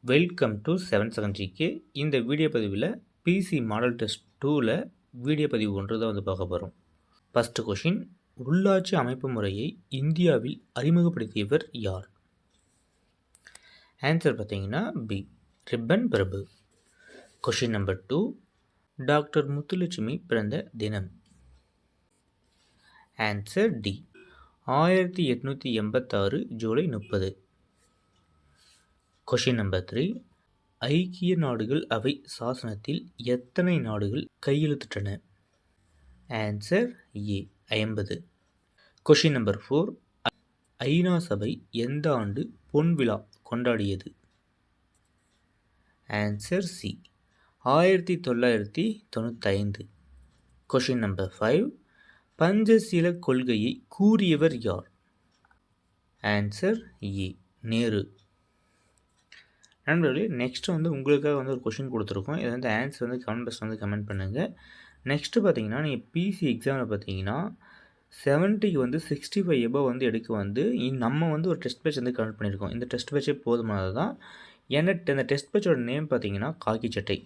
Welcome to 7 இந்த video பதிவில் PC model test 2ல் வீடியோ பதிவு ஒன்று தான் பார்க்க போகிறோம். ஃபஸ்ட்டு கொஷின், உள்ளாட்சி அமைப்பு முறையை இந்தியாவில் அறிமுகப்படுத்தியவர் யார்? ஆன்சர் பார்த்தீங்கன்னா பி, ரிப்பன் பிரபு. கொஷின் நம்பர் 2, டாக்டர் முத்துலட்சுமி பிறந்த தினம். ஆன்சர் டி, 1886 ஜூலை 30. கொஷின் நம்பர் 3, ஐக்கிய நாடுகள் அவை சாசனத்தில் எத்தனை நாடுகள் கையெழுத்திட்டன? Answer A, 50. கொஷின் நம்பர் 4, ஐநா சபை எந்த ஆண்டு பொன் விழா கொண்டாடியது? Answer C, 1995. கொஷின் நம்பர் 5, பஞ்சசீல கொள்கையை கூறியவர் யார்? Answer A, Nehru. நண்பர்களே, நெக்ஸ்ட் உங்களுக்காக ஒரு கொஷின் கொடுத்துருக்கோம். இதை ஆன்சர் கமெண்ட் பாக்ஸ் கமெண்ட் பண்ணுங்கள். நெக்ஸ்ட்டு பார்த்தீங்கன்னா, நீங்கள் பிசி எக்ஸாமில் பார்த்தீங்கன்னா 70க்கு 65 எபோவ் எடுக்க நம்ம ஒரு டெஸ்ட் பேட்ச் கனெக்ட் பண்ணியிருக்கோம். இந்த டெஸ்ட் பேட்சே போதுமானது தான். ஏன்னா இந்த டெஸ்ட் பேட்சோட நேம் பார்த்தீங்கன்னா காக்கி சட்டை.